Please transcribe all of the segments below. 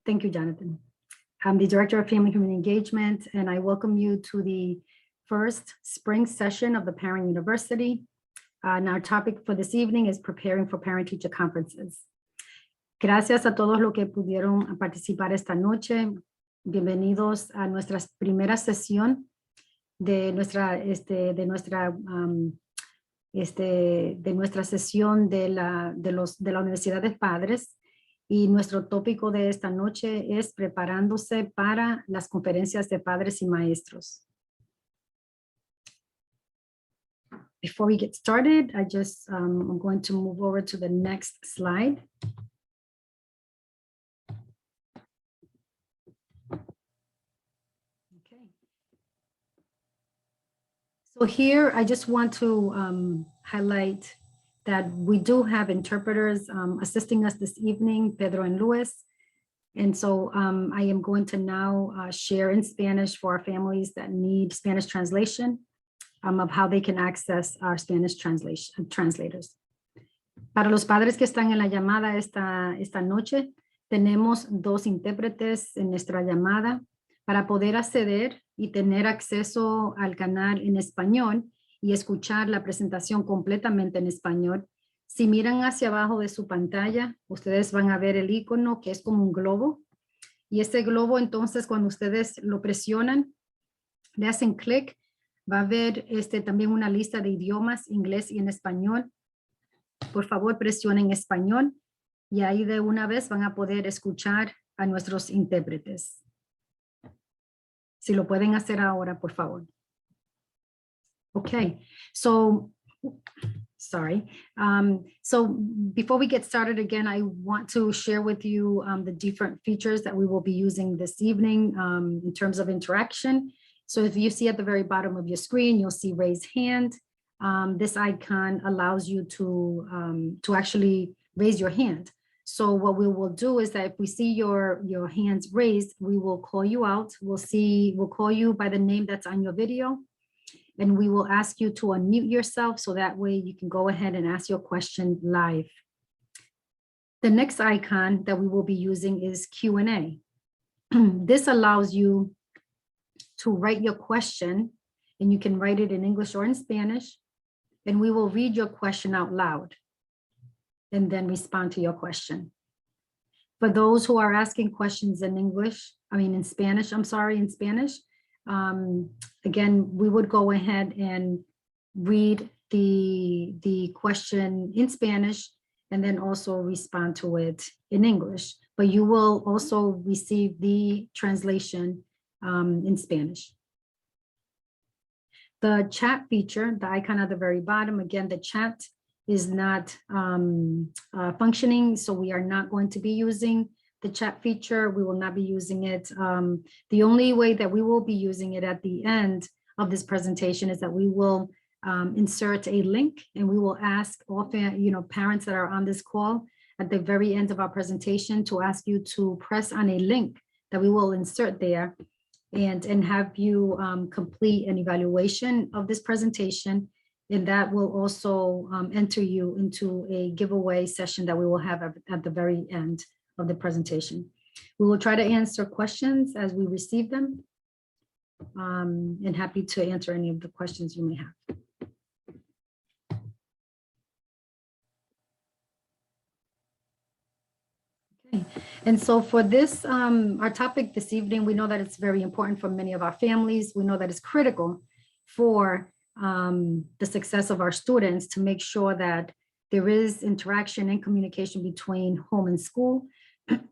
Thank you, Jonathan. I'm the Director of Family Community Engagement, and I welcome you to the first spring session of the Parent University. And our topic for this evening is preparing for parent-teacher conferences. Gracias a todos los que pudieron participar esta noche. Bienvenidos a nuestra primera sesión de nuestra sesión de la Universidad de Padres. Y nuestro tópico de esta noche es preparándose para las conferencias de padres y maestros. Before we get started, I'm going to move over to the next slide. Okay. So here, I just want to highlight that we do have interpreters assisting us this evening, Pedro and Luis. And so I am going to now share in Spanish for our families that need Spanish translation of how they can access our Spanish translators. Para los padres que están en la llamada esta noche, tenemos dos intérpretes en nuestra llamada para poder acceder y tener acceso al canal en español y escuchar la presentación completamente en español. Si miran hacia abajo de su pantalla, ustedes van a ver el icono que es como un globo. Y este globo, entonces, cuando ustedes lo presionan, le hacen clic, va a haber también una lista de idiomas, inglés y en español. Por favor, presionen español y ahí de una vez van a poder escuchar a nuestros intérpretes. Si lo pueden hacer ahora, por favor. Okay, so sorry. So before we get started again, I want to share with you the different features that we will be using this evening in terms of interaction. So if you see at the very bottom of your screen, you'll see raise hand. This icon allows you to actually raise your hand. So what we will do is that if we see your hands raised, we will call you out. We'll call you by the name that's on your video. And we will ask you to unmute yourself so that way you can go ahead and ask your question live. The next icon that we will be using is Q&A. This allows you to write your question, and you can write it in English or in Spanish, and we will read your question out loud and then respond to your question. For those who are asking questions in Spanish, again, we would go ahead and read the question in Spanish and then also respond to it in English. But you will also receive the translation in Spanish. The chat feature, the icon at the very bottom, again, the chat is not functioning, so we are not going to be using the chat feature. We will not be using it. The only way that we will be using it at the end of this presentation is that we will insert a link, and we will ask all parents that are on this call at the very end of our presentation to ask you to press on a link that we will insert there and have you complete an evaluation of this presentation. And that will also enter you into a giveaway session that we will have at the very end of the presentation. We will try to answer questions as we receive them, and happy to answer any of the questions you may have. Okay, and so for this, our topic this evening, we know that it's very important for many of our families. We know that it's critical for the success of our students to make sure that there is interaction and communication between home and school.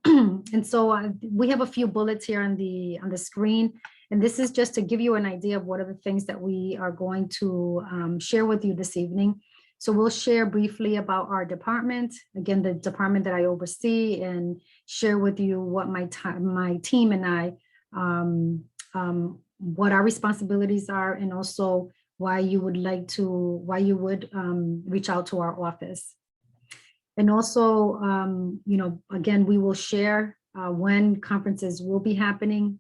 And so we have a few bullets here on the screen, and this is just to give you an idea of what are the things that we are going to share with you this evening. So we'll share briefly about our department, again, the department that I oversee, and share with you what my team and I, what our responsibilities are, and also why you would reach out to our office. And also, again, we will share when conferences will be happening,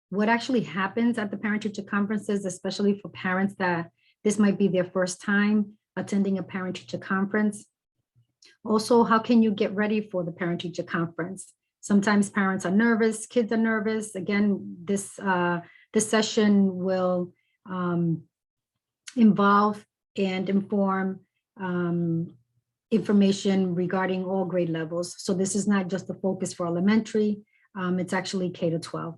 what actually happens at the parent-teacher conferences, especially for parents that this might be their first time attending a parent-teacher conference. Also, how can you get ready for the parent-teacher conference? Sometimes parents are nervous, kids are nervous. Again, this session will involve and inform information regarding all grade levels. So this is not just the focus for elementary, it's actually K-12.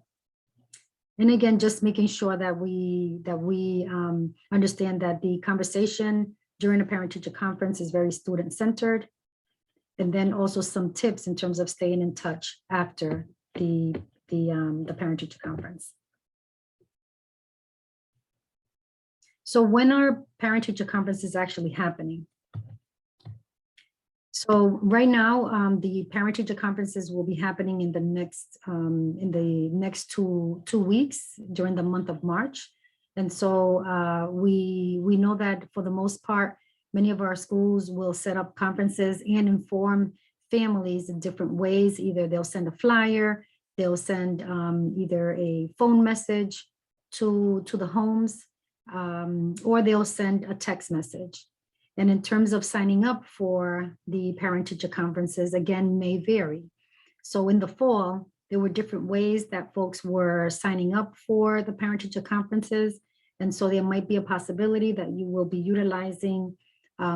And again, just making sure that we understand that the conversation during a parent-teacher conference is very student-centered. And then also some tips in terms of staying in touch after the parent-teacher conference. So when are parent-teacher conferences actually happening? So right now, the parent-teacher conferences will be happening in the next two weeks during the month of March. And so we know that for the most part, many of our schools will set up conferences and inform families in different ways. Either they'll send a flyer, they'll send either a phone message to the homes, or they'll send a text message. And in terms of signing up for the parent-teacher conferences, again, may vary. So in the fall, there were different ways that folks were signing up for the parent-teacher conferences. And so there might be a possibility that you will be utilizing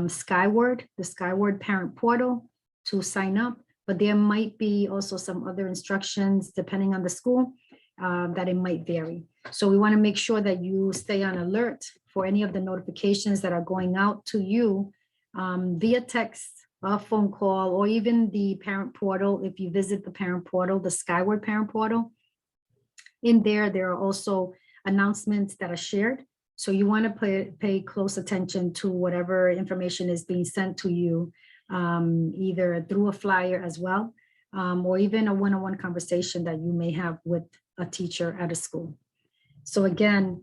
Skyward, the Skyward parent portal to sign up, but there might be also some other instructions depending on the school that it might vary. So we want to make sure that you stay on alert for any of the notifications that are going out to you via text, a phone call, or even the parent portal. If you visit the parent portal, the Skyward parent portal, in there are also announcements that are shared. So you want to pay close attention to whatever information is being sent to you, either through a flyer as well, or even a one-on-one conversation that you may have with a teacher at a school. So again,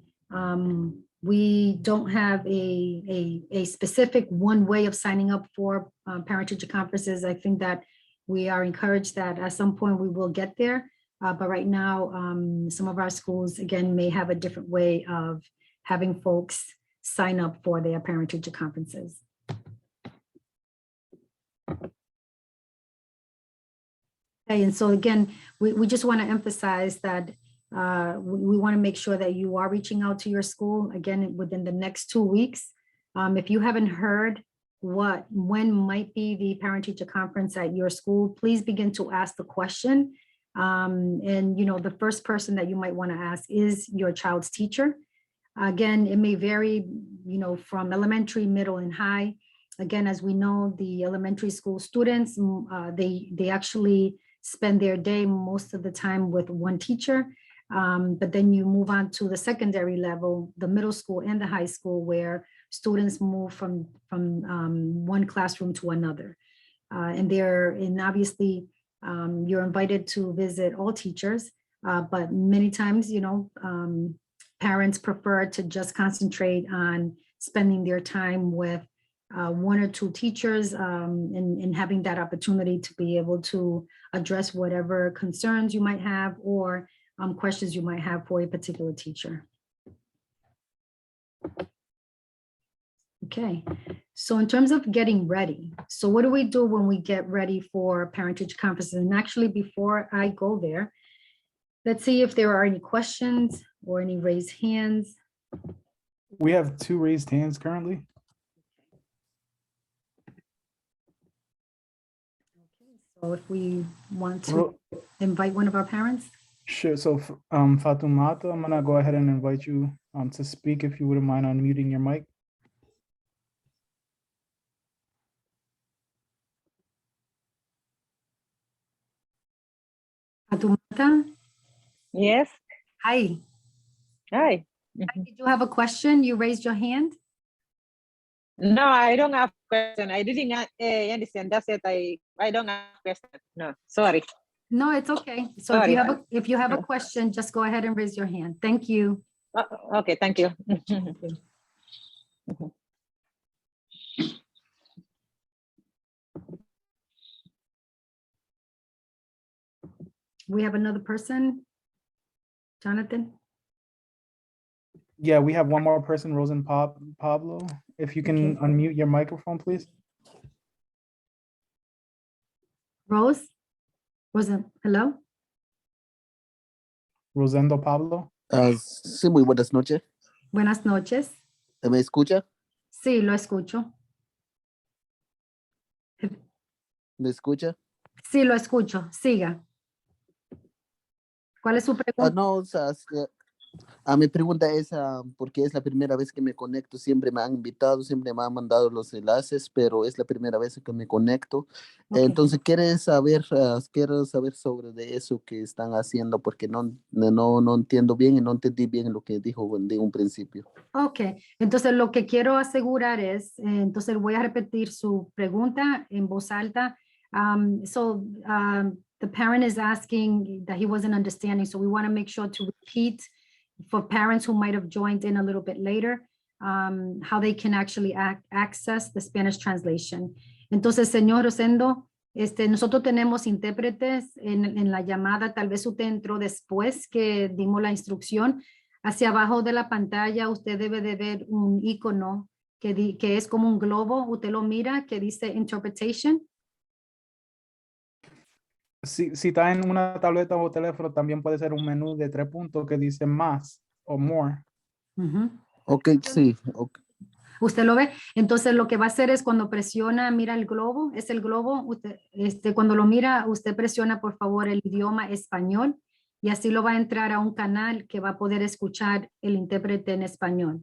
we don't have a specific one way of signing up for parent-teacher conferences. I think that we are encouraged that at some point we will get there. But right now, some of our schools, again, may have a different way of having folks sign up for their parent-teacher conferences. Okay, and so again, we just want to emphasize that we want to make sure that you are reaching out to your school, again, within the next 2 weeks. If you haven't heard when might be the parent-teacher conference at your school, please begin to ask the question. And the first person that you might want to ask is your child's teacher. Again, it may vary, from elementary, middle, and high. Again, as we know, the elementary school students, they actually spend their day most of the time with one teacher. But then you move on to the secondary level, the middle school and the high school, where students move from one classroom to another. And obviously, you're invited to visit all teachers, but many times, parents prefer to just concentrate on spending their time with one or two teachers and having that opportunity to be able to address whatever concerns you might have or questions you might have for a particular teacher. Okay, so in terms of getting ready, so what do we do when we get ready for parent-teacher conferences? And actually, before I go there, let's see if there are any questions or any raised hands. We have 2 raised hands currently. Okay, so if we want to invite one of our parents. Sure. So Fatumata, I'm gonna go ahead and invite you to speak if you wouldn't mind unmuting your mic. Fatumata? Yes. Hi. Hi. Did you have a question? You raised your hand? No, I don't have question. I didn't understand. That's it. I don't have question. No, sorry. No, it's okay. So Sorry. if you have a question, just go ahead and raise your hand. Thank you. Okay, thank you. We have another person. Jonathan? Yeah, we have one more person, Rosen Pablo. If you can unmute your microphone, please. Rose? Hello? Rosendo Pablo. Sí, muy buenas noches. Buenas noches. ¿Me escucha? Sí, lo escucho. ¿Me escucha? Sí, lo escucho. Siga. ¿Cuál es su pregunta? No, o sea, mi pregunta es, porque es la primera vez que me conecto, siempre me han invitado, siempre me han mandado los enlaces, pero es la primera vez que me conecto. Ok. Entonces, quiero saber sobre de eso que están haciendo, porque no entiendo bien y no entendí bien lo que dijo de un principio. Ok, entonces lo que quiero asegurar es, entonces voy a repetir su pregunta en voz alta. The parent is asking that he wasn't understanding, so we want to make sure to repeat for parents who might have joined in a little bit later, how they can actually access the Spanish translation. Entonces, señor Rosendo, nosotros tenemos intérpretes en la llamada, tal vez usted entró después que dimos la instrucción. Hacia abajo de la pantalla usted debe de ver un icono que es como un globo. Usted lo mira que dice Interpretation. Si está en una tableta o teléfono, también puede ser un menú de 3 puntos que dice más o more. Ujú. Ok, sí. Okay. Usted lo ve. Entonces lo que va a hacer es cuando presiona, mira el globo, es el globo. Usted, cuando lo mira, usted presiona por favor el idioma español y así lo va a entrar a un canal que va a poder escuchar el intérprete en español.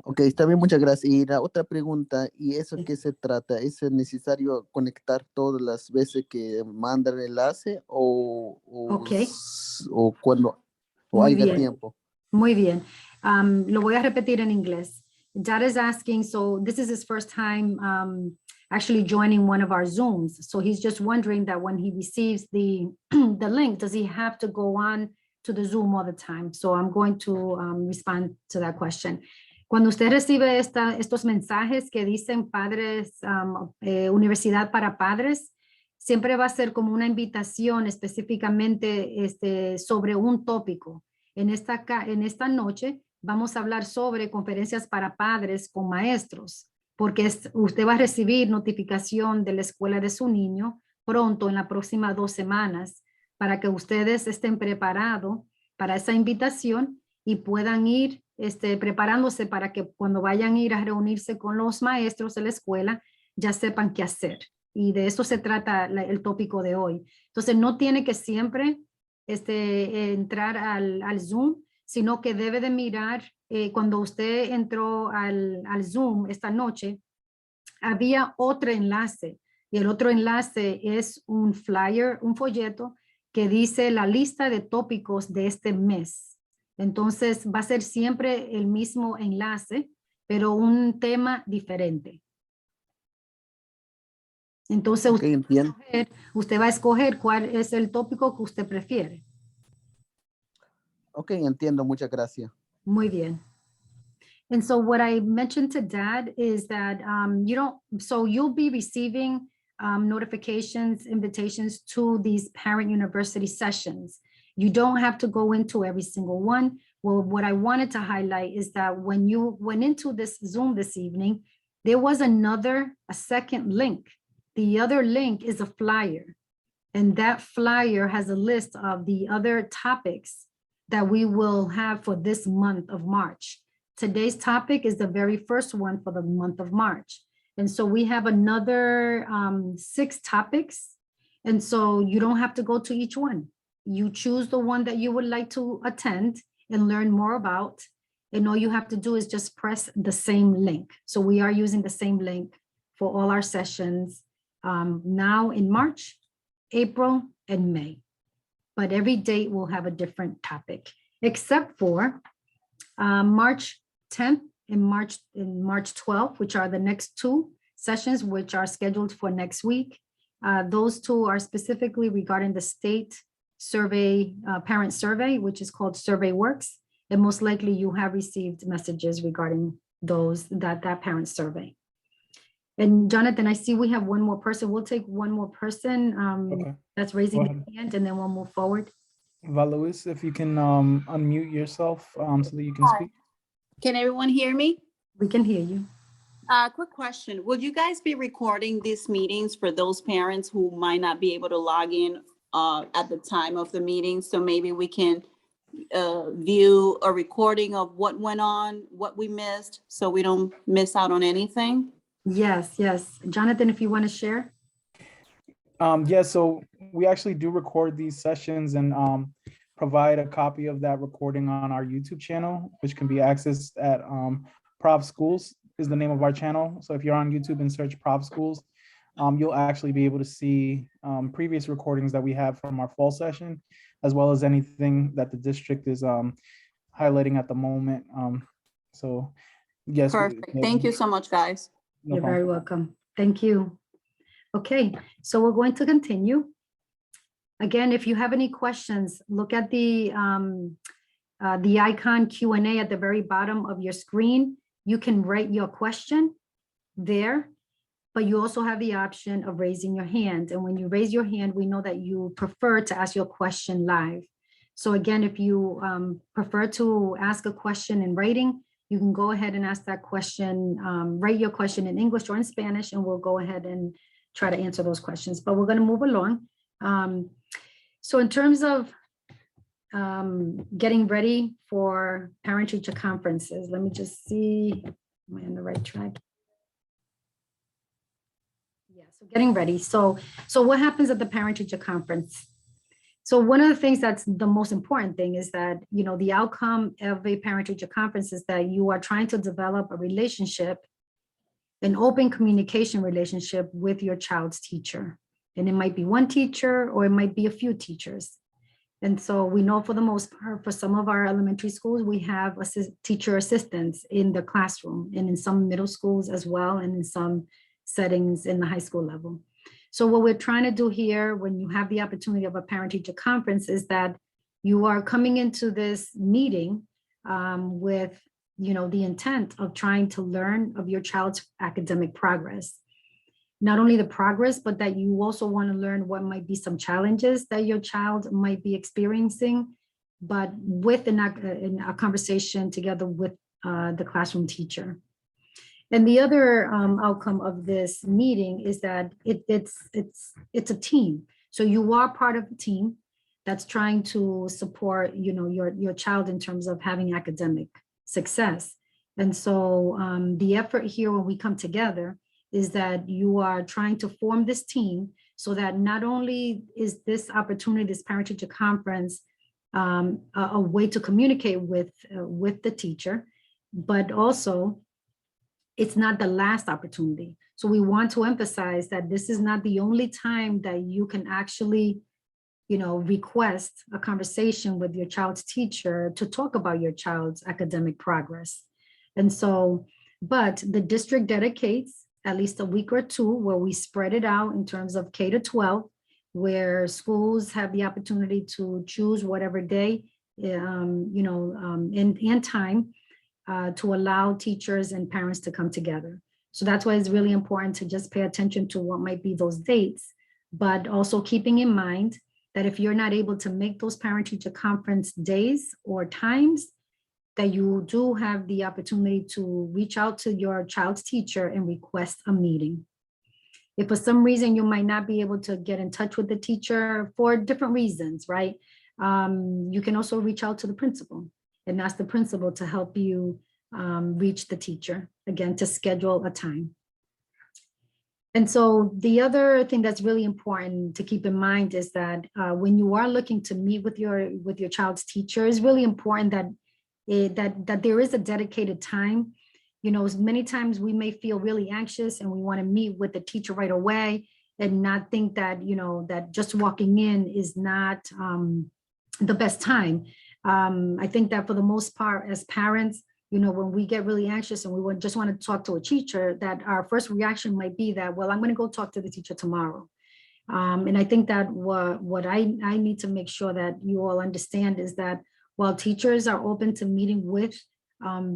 Ok, está bien, muchas gracias. Y la otra pregunta, ¿y eso qué se trata? ¿Es necesario conectar todas las veces que mandan el enlace Ok. o cuando o Muy haya bien. tiempo? Muy bien. Lo voy a repetir en inglés. Dad is asking, so this is his first time actually joining one of our Zooms. So he's just wondering that when he receives the, the link, does he have to go on to the Zoom all the time? So I'm going to respond to that question. Cuando usted recibe estos mensajes que dicen padres, universidad para padres, siempre va a ser como una invitación específicamente sobre un tópico. En esta noche vamos a hablar sobre conferencias para padres con maestros, porque usted va a recibir notificación de la escuela de su niño pronto en las próximas 2 semanas para que ustedes estén preparados para esa invitación y puedan ir preparándose para que cuando vayan a ir a reunirse con los maestros de la escuela ya sepan qué hacer. Y de eso se trata el tópico de hoy. Entonces no tiene que siempre entrar al Zoom, sino que debe de mirar cuando usted entró al Zoom esta noche, había otro enlace y el otro enlace es un flyer, un folleto que dice la lista de tópicos de este mes. Entonces va a ser siempre el mismo enlace, pero un tema diferente. Entonces Ok, entiendo. usted va a escoger cuál es el tópico que usted prefiere. Ok, entiendo, muchas gracias. Muy bien. And so what I mentioned to Dad is that so you'll be receiving notifications, invitations to these parent university sessions. You don't have to go into every single one. Well, what I wanted to highlight is that when you went into this Zoom this evening, there was a second link. The other link is a flyer. And that flyer has a list of the other topics that we will have for this month of March. Today's topic is the very first one for the month of March. And so we have another 6 topics. And so you don't have to go to each one. You choose the one that you would like to attend and learn more about. And all you have to do is just press the same link. So we are using the same link for all our sessions now in March, April, and May. But every date will have a different topic, except for March 10th and March 12th, which are the next 2 sessions, which are scheduled for next week. Those 2 are specifically regarding the state survey, parent survey, which is called Survey Works. And most likely you have received messages regarding that parent survey. And Jonathan, I see we have one more person. We'll take one more person Okay. that's raising Go their ahead. hand, and then we'll move forward. Valuis, if you can unmute yourself so that you can Hi. speak. Can everyone hear me? We can hear you. Quick question. Will you guys be recording these meetings for those parents who might not be able to log in at the time of the meeting? So maybe we can view a recording of what went on, what we missed, so we don't miss out on anything? Yes, yes. Jonathan, if you want to share. Yeah, so we actually do record these sessions and provide a copy of that recording on our YouTube channel, which can be accessed at Prov Schools is the name of our channel. So if you're on YouTube and search Prov Schools, you'll actually be able to see previous recordings that we have from our fall session, as well as anything that the district is highlighting at the moment. So yes. Perfect. Thank you so much, guys. No You're problem. very welcome. Thank you. Okay, so we're going to continue. Again, if you have any questions, look at the icon Q&A at the very bottom of your screen. You can write your question there, but you also have the option of raising your hand. And when you raise your hand, we know that you prefer to ask your question live. So again, if you prefer to ask a question in writing, you can go ahead and ask that question, write your question in English or in Spanish, and we'll go ahead and try to answer those questions. But we're going to move along. So in terms of getting ready for parent-teacher conferences, let me just see, am I on the right track? Yeah, so getting ready. So what happens at the parent-teacher conference? So one of the things that's the most important thing is that, you know, the outcome of a parent-teacher conference is that you are trying to develop a relationship, an open communication relationship with your child's teacher. And it might be one teacher or it might be a few teachers. And so we know for the most part, for some of our elementary schools, we have teacher assistants in the classroom, and in some middle schools as well, and in some settings in the high school level. So what we're trying to do here, when you have the opportunity of a parent-teacher conference, is that you are coming into this meeting with, you know, the intent of trying to learn of your child's academic progress. Not only the progress, but that you also want to learn what might be some challenges that your child might be experiencing, but with a conversation together with the classroom teacher. And the other outcome of this meeting is that it's a team. So you are part of a team that's trying to support, you know, your child in terms of having academic success. And so the effort here when we come together is that you are trying to form this team so that not only is this opportunity, this parent-teacher conference, a way to communicate with the teacher, but also it's not the last opportunity. So we want to emphasize that this is not the only time that you can actually, you know, request a conversation with your child's teacher to talk about your child's academic progress. And so, but the district dedicates at least a week or two where we spread it out in terms of K to 12, where schools have the opportunity to choose whatever day, and time to allow teachers and parents to come together. So that's why it's really important to just pay attention to what might be those dates, but also keeping in mind that if you're not able to make those parent-teacher conference days or times, that you do have the opportunity to reach out to your child's teacher and request a meeting. If for some reason you might not be able to get in touch with the teacher for different reasons, right? You can also reach out to the principal and ask the principal to help you reach the teacher, again, to schedule a time. And so the other thing that's really important to keep in mind is that when you are looking to meet with your child's teacher, it's really important that that there is a dedicated time. You know, many times we may feel really anxious and we want to meet with the teacher right away and not think that, you know, that just walking in is not the best time. I think that for the most part, as parents, you know, when we get really anxious and we just want to talk to a teacher, that our first reaction might be that, well, I'm going to go talk to the teacher tomorrow. And I think that what I need to make sure that you all understand is that while teachers are open to meeting with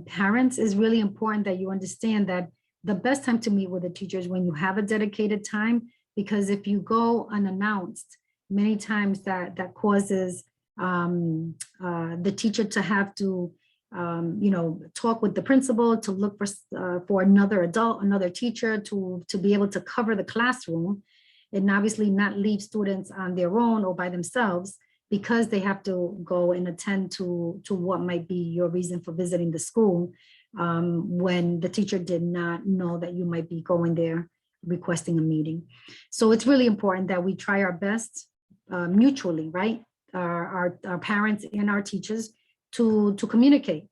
parents, it's really important that you understand that the best time to meet with a teacher is when you have a dedicated time, because if you go unannounced, many times that causes the teacher to have to talk with the principal to look for another adult, another teacher to be able to cover the classroom, and obviously not leave students on their own or by themselves, because they have to go and attend to what might be your reason for visiting the school, when the teacher did not know that you might be going there requesting a meeting. So it's really important that we try our best mutually, right? Our parents and our teachers to communicate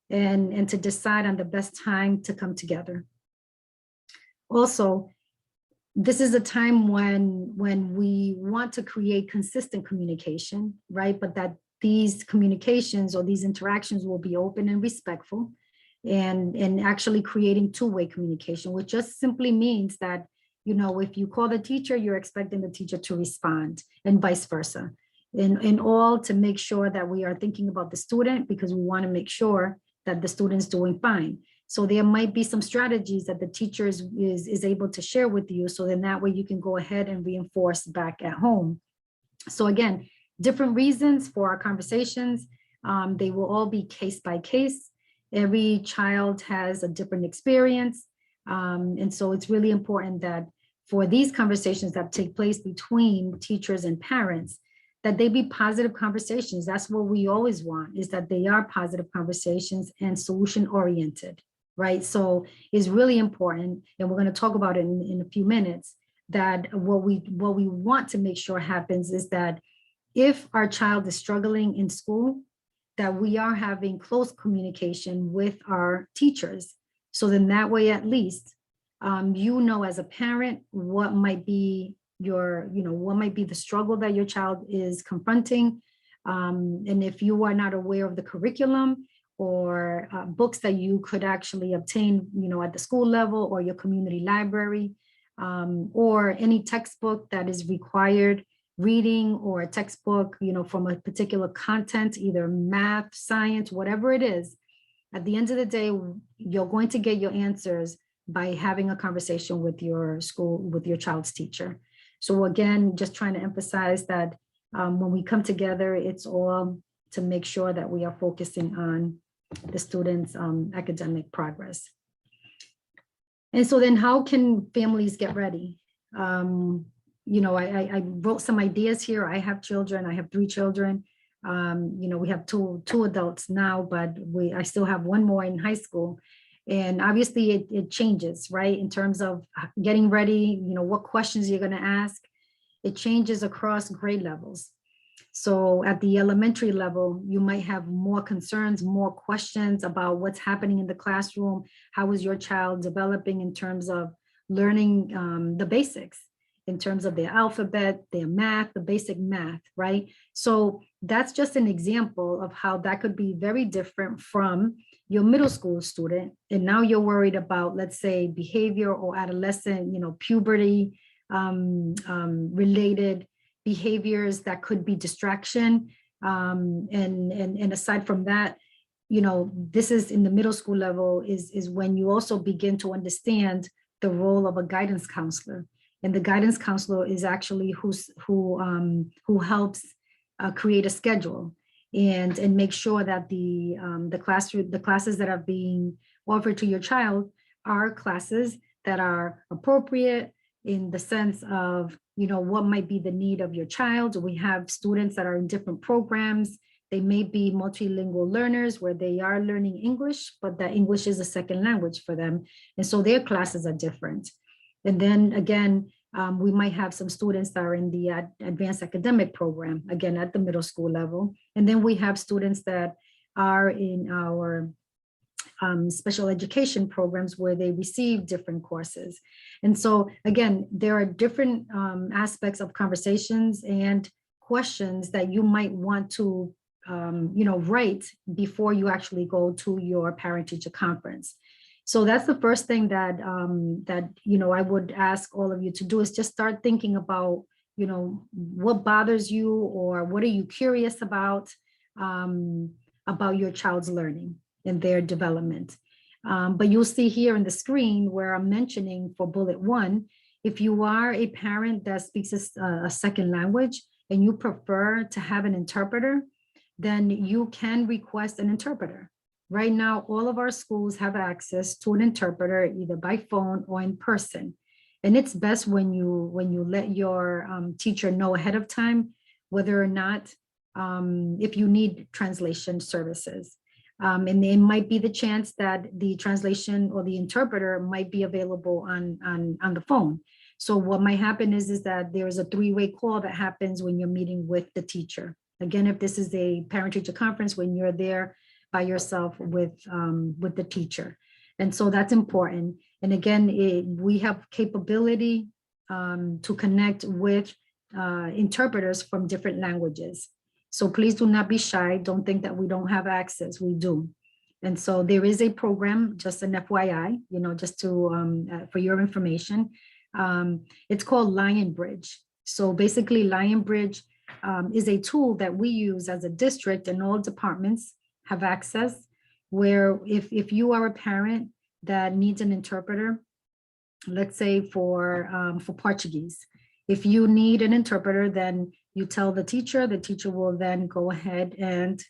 and to decide on the best time to come together. Also, this is a time when we want to create consistent communication, right? But that these communications or these interactions will be open and respectful, and actually creating two-way communication, which just simply means that, if you call the teacher, you're expecting the teacher to respond, and vice versa. In all, to make sure that we are thinking about the student, because we want to make sure that the student's doing fine. So there might be some strategies that the teacher is able to share with you, so then that way you can go ahead and reinforce back at home. So again, different reasons for our conversations. They will all be case by case. Every child has a different experience. And so it's really important that for these conversations that take place between teachers and parents, that they be positive conversations. That's what we always want, is that they are positive conversations and solution oriented, right? So it's really important, and we're going to talk about it in a few minutes, that what we want to make sure happens is that if our child is struggling in school, that we are having close communication with our teachers. So then that way, at least, as a parent, what might be what might be the struggle that your child is confronting. And if you are not aware of the curriculum or books that you could actually obtain, at the school level or your community library, or any textbook that is required reading, or a textbook, from a particular content, either math, science, whatever it is, at the end of the day, you're going to get your answers by having a conversation with your school, with your child's teacher. So again, just trying to emphasize that when we come together, it's all to make sure that we are focusing on the students' academic progress. And so then how can families get ready? I wrote some ideas here. I have children, I have 3 children. We have two adults now, but I still have one more in high school. And obviously it changes, right? In terms of getting ready, what questions you're going to ask. It changes across grade levels. So at the elementary level, you might have more concerns, more questions about what's happening in the classroom. How is your child developing in terms of learning the basics, in terms of their alphabet, their math, the basic math, right? So that's just an example of how that could be very different from your middle school student. And now you're worried about, let's say, behavior or adolescent, puberty related behaviors that could be distraction. And aside from that, this is in the middle school level is when you also begin to understand the role of a guidance counselor. And the guidance counselor is actually who helps create a schedule and make sure that the classes that are being offered to your child are classes that are appropriate in the sense of, what might be the need of your child. We have students that are in different programs. They may be multilingual learners where they are learning English, but that English is a second language for them. And so their classes are different. And then again, we might have some students that are in the advanced academic program, again, at the middle school level. And then we have students that are in our special education programs where they receive different courses. And so again, there are different aspects of conversations and questions that you might want to write before you actually go to your parent-teacher conference. So that's the first thing that I would ask all of you to do, is just start thinking about, what bothers you or what are you curious about your child's learning and their development. But you'll see here in the screen where I'm mentioning for bullet 1, if you are a parent that speaks a second language and you prefer to have an interpreter, then you can request an interpreter. Right now, all of our schools have access to an interpreter either by phone or in person. And it's best when you let your teacher know ahead of time whether or not if you need translation services. And it might be the chance that the translation or the interpreter might be available on the phone. So what might happen is that there's a three-way call that happens when you're meeting with the teacher. Again, if this is a parent-teacher conference, when you're there by yourself with the teacher. And so that's important. And again, we have capability to connect with interpreters from different languages. So please do not be shy. Don't think that we don't have access. We do. And so there is a program, just an FYI, just to for your information. It's called Lion Bridge. So basically Lion Bridge is a tool that we use as a district, and all departments have access, where if you are a parent that needs an interpreter, let's say for Portuguese, if you need an interpreter, then you tell the teacher will then go ahead and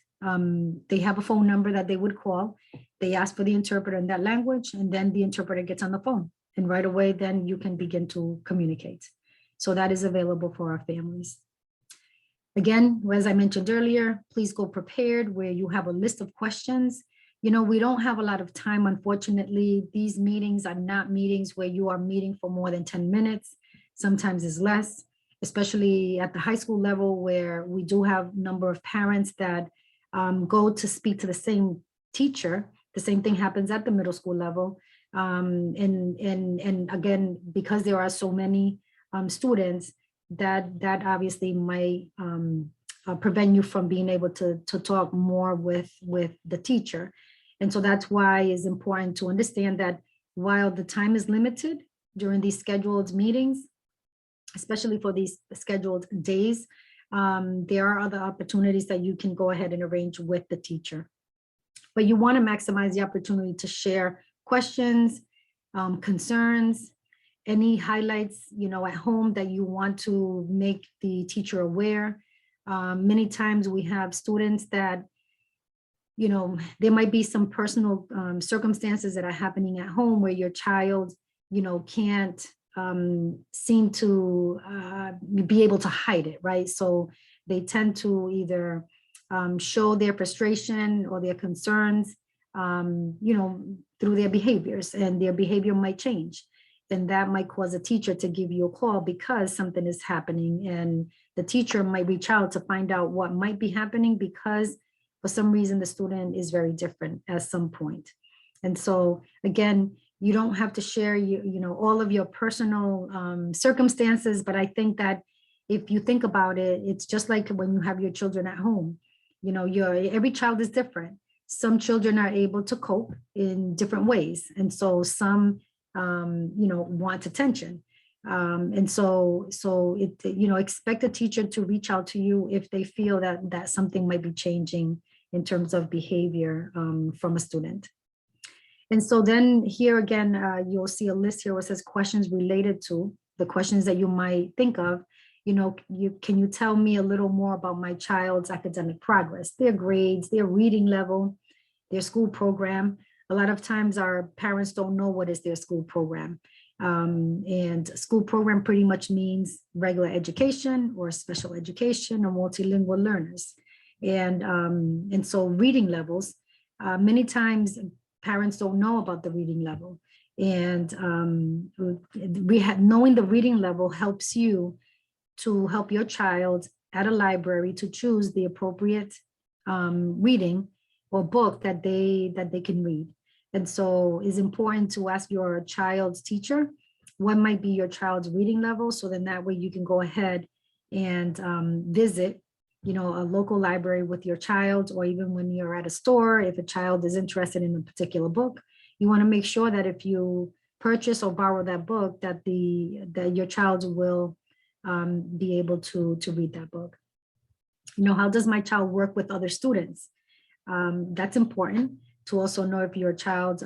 they have a phone number that they would call. They ask for the interpreter in that language, and then the interpreter gets on the phone, and right away, then you can begin to communicate. So that is available for our families. Again, as I mentioned earlier, please go prepared where you have a list of questions. We don't have a lot of time, unfortunately. These meetings are not meetings where you are meeting for more than 10 minutes. Sometimes it's less, especially at the high school level, where we do have a number of parents that go to speak to the same teacher. The same thing happens at the middle school level. And again, because there are so many students, that obviously might prevent you from being able to talk more with the teacher. And so that's why it's important to understand that while the time is limited during these scheduled meetings, especially for these scheduled days, there are other opportunities that you can go ahead and arrange with the teacher. But you want to maximize the opportunity to share questions, concerns, any highlights, at home that you want to make the teacher aware. Many times we have students that, there might be some personal circumstances that are happening at home where your child, can't seem to be able to hide it, right? So they tend to either show their frustration or their concerns, through their behaviors, and their behavior might change. Then that might cause a teacher to give you a call because something is happening, and the teacher might reach out to find out what might be happening because for some reason the student is very different at some point. And so again, you don't have to share all of your personal circumstances, but I think that if you think about it, it's just like when you have your children at home. Every child is different. Some children are able to cope in different ways, and so some want attention. And so expect a teacher to reach out to you if they feel that something might be changing in terms of behavior from a student. And so then here again, you'll see a list here where it says questions related to the questions that you might think of. Can you tell me a little more about my child's academic progress, their grades, their reading level, their school program? A lot of times our parents don't know what is their school program. And school program pretty much means regular education or special education or multilingual learners. And so reading levels, many times parents don't know about the reading level. And knowing the reading level helps you to help your child at a library to choose the appropriate reading or book that they can read. And so it's important to ask your child's teacher what might be your child's reading level, so then that way you can go ahead and visit a local library with your child, or even when you're at a store, if a child is interested in a particular book, you want to make sure that if you purchase or borrow that book, that your child will be able to read that book. How does my child work with other students? That's important to also know if your child,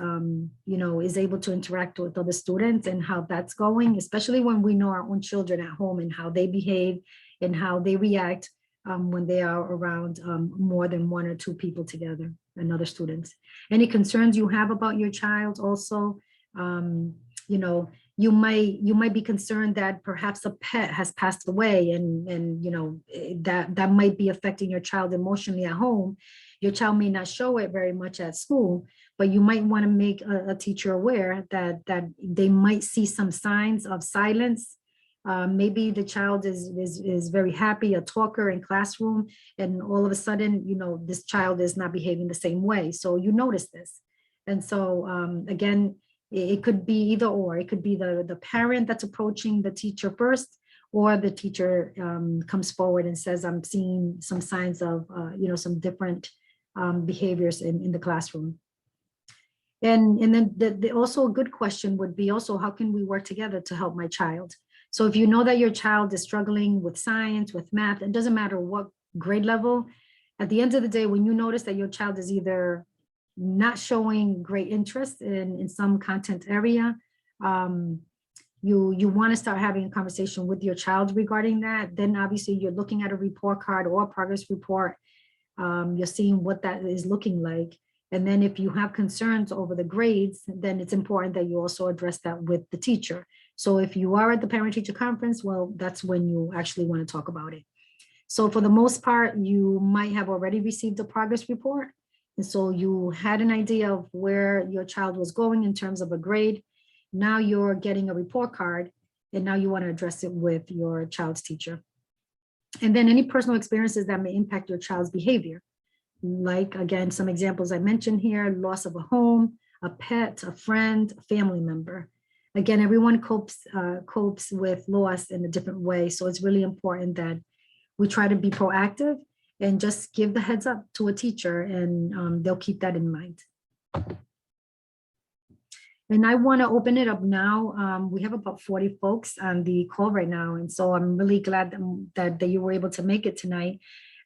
is able to interact with other students and how that's going, especially when we know our own children at home and how they behave and how they react when they are around more than one or two people together. and other students. Any concerns you have about your child also, you know, you might be concerned that perhaps a pet has passed away and you know, that might be affecting your child emotionally at home. Your child may not show it very much at school, but you might want to make a teacher aware that they might see some signs of silence. Maybe the child is very happy, a talker in classroom, and all of a sudden, you know, this child is not behaving the same way. So you notice this. And so again, it could be either or. It could be the parent that's approaching the teacher first, or the teacher comes forward and says, I'm seeing some signs of, you know, some different behaviors in the classroom. And then also a good question would be also, how can we work together to help my child? So if you know that your child is struggling with science, with math, it doesn't matter what grade level, at the end of the day, when you notice that your child is either not showing great interest in some content area, you want to start having a conversation with your child regarding that. Then obviously you're looking at a report card or a progress report. You're seeing what that is looking like. And then if you have concerns over the grades, then it's important that you also address that with the teacher. So if you are at the parent-teacher conference, well, that's when you actually want to talk about it. So for the most part, you might have already received the progress report. And so you had an idea of where your child was going in terms of a grade. Now you're getting a report card, and now you want to address it with your child's teacher. And then any personal experiences that may impact your child's behavior. Like, again, some examples I mentioned here: loss of a home, a pet, a friend, a family member. Again, everyone copes with loss in a different way. So it's really important that we try to be proactive and just give the heads up to a teacher, and they'll keep that in mind. And I want to open it up now. We have about 40 folks on the call right now. And so I'm really glad that you were able to make it tonight.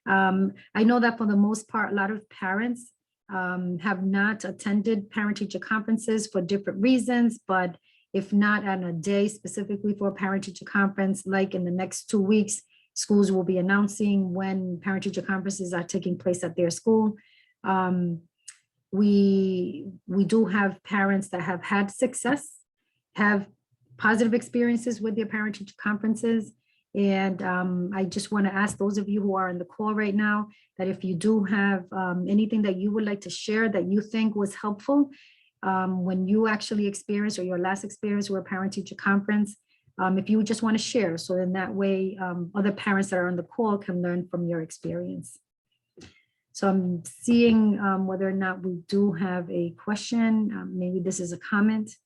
I know that for the most part, a lot of parents have not attended parent-teacher conferences for different reasons, but if not on a day specifically for a parent-teacher conference, like in the next 2 weeks, schools will be announcing when parent-teacher conferences are taking place at their school. We do have parents that have had success, have positive experiences with their parent-teacher conferences. And I just want to ask those of you who are on the call right now that if you do have anything that you would like to share that you think was helpful when you actually experienced, or your last experience with a parent-teacher conference, if you just want to share, so in that way other parents that are on the call can learn from your experience. So I'm seeing whether or not we do have a question. Maybe this is a comment.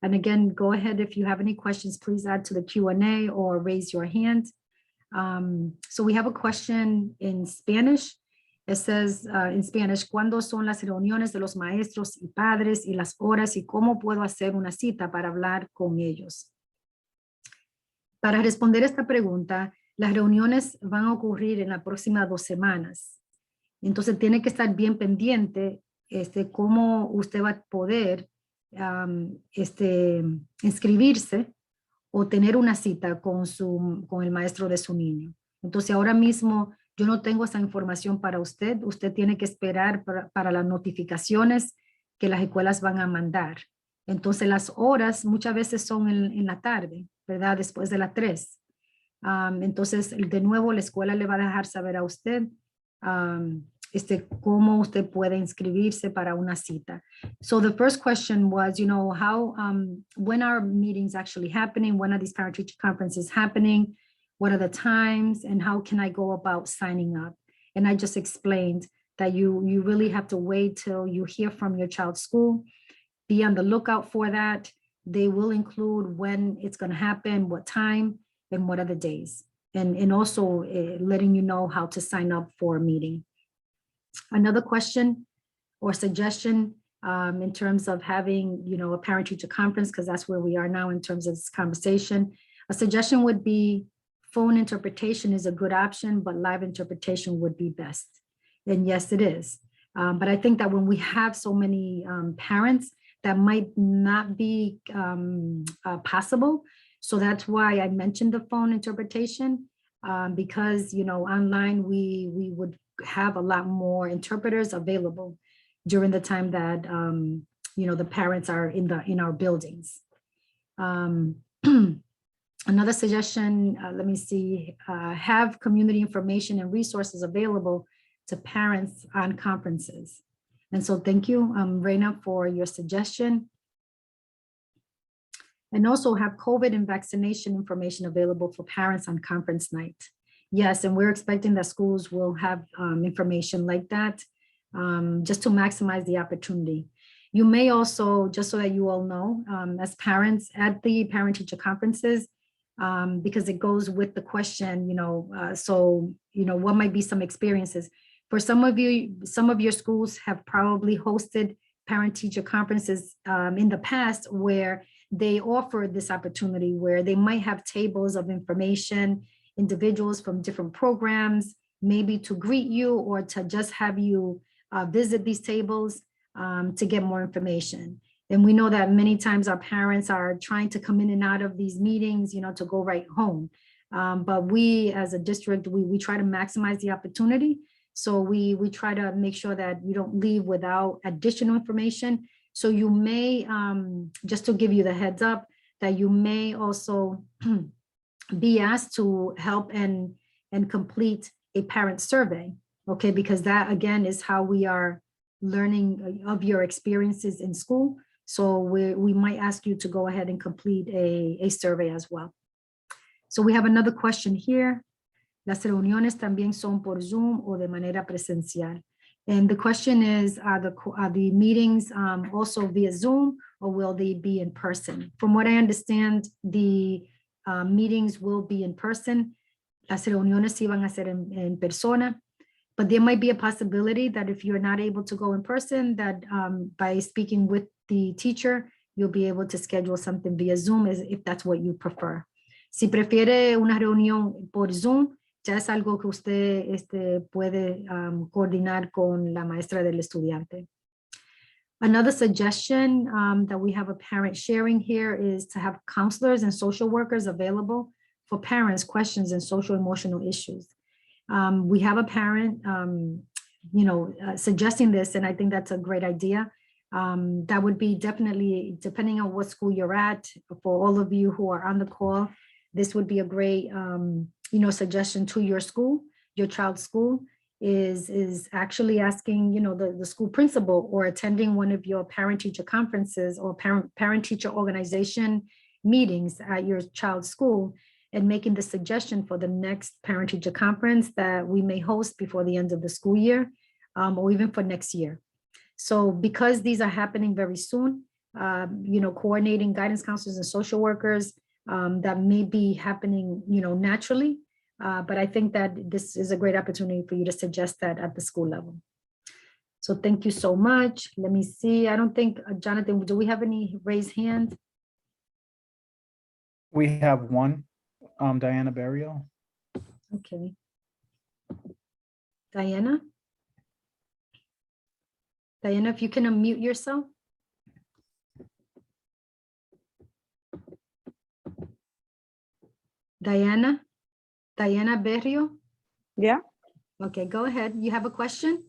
And again, go ahead, if you have any questions, please add to the Q&A or raise your hand. So we have a question in Spanish. It says in Spanish, ¿cuándo son las reuniones de los maestros y padres y las horas y cómo puedo hacer una cita para hablar con ellos? Para responder esta pregunta, las reuniones van a ocurrir en las próximas 2 semanas. Entonces tiene que estar bien pendiente cómo usted va a poder inscribirse o tener una cita con el maestro de su niño. Entonces ahora mismo yo no tengo esa información para usted. Usted tiene que esperar para las notificaciones que las escuelas van a mandar. Entonces las horas muchas veces son en la tarde, ¿verdad? Después de las 3. Entonces de nuevo la escuela le va a dejar saber a usted cómo usted puede inscribirse para una cita. So the first question was, you know, how, when are meetings actually happening? When are these parent-teacher conferences happening? What are the times? And how can I go about signing up? And I just explained that you really have to wait till you hear from your child's school. Be on the lookout for that. They will include when it's going to happen, what time, and what are the days. And also letting you know how to sign up for a meeting. Another question or suggestion in terms of having, you know, a parent-teacher conference, because that's where we are now in terms of this conversation. A suggestion would be phone interpretation is a good option, but live interpretation would be best. And yes, it is. But I think that when we have so many parents, that might not be possible. So that's why I mentioned the phone interpretation, because, you know, online we would have a lot more interpreters available during the time that, the parents are in our buildings. Another suggestion, let me see, have community information and resources available to parents on conferences. And so thank you, Reina, for your suggestion. And also have COVID and vaccination information available for parents on conference night. Yes, and we're expecting that schools will have information like that, just to maximize the opportunity. You may also, just so that you all know, as parents at the parent-teacher conferences, because it goes with the question, what might be some experiences? For some of you, some of your schools have probably hosted parent-teacher conferences in the past where they offered this opportunity, where they might have tables of information, individuals from different programs, maybe to greet you or to just have you visit these tables to get more information. And we know that many times our parents are trying to come in and out of these meetings, to go right home. But we as a district, we try to maximize the opportunity. So we try to make sure that you don't leave without additional information. So you may, just to give you the heads up, that you may also be asked to help and complete a parent survey, okay? Because that, again, is how we are learning of your experiences in school. So we might ask you to go ahead and complete a survey as well. So we have another question here. Las reuniones también son por Zoom o de manera presencial. And the question is, are the meetings also via Zoom or will they be in person? From what I understand, the meetings will be in person. Las reuniones sí van a ser en persona. But there might be a possibility that if you're not able to go in person, that by speaking with the teacher, you'll be able to schedule something via Zoom if that's what you prefer. Si prefiere una reunión por Zoom, ya es algo que usted puede coordinar con la maestra del estudiante. Another suggestion that we have a parent sharing here is to have counselors and social workers available for parents' questions and social emotional issues. We have a parent, suggesting this, and I think that's a great idea. That would be definitely, depending on what school you're at, for all of you who are on the call, this would be a great, suggestion to your school, your child's school, is actually asking, the school principal or attending one of your parent-teacher conferences or parent-teacher organization meetings at your child's school and making the suggestion for the next parent-teacher conference that we may host before the end of the school year, or even for next year. So because these are happening very soon, coordinating guidance counselors and social workers, that may be happening, naturally. But I think that this is a great opportunity for you to suggest that at the school level. So thank you so much. Let me see. I don't think, Jonathan, do we have any raised hand? We have one, Diana Barrio. Okay. Diana? Diana, if you can unmute yourself. Diana Berrio. ¿Ya? Okay, go ahead. You have a question?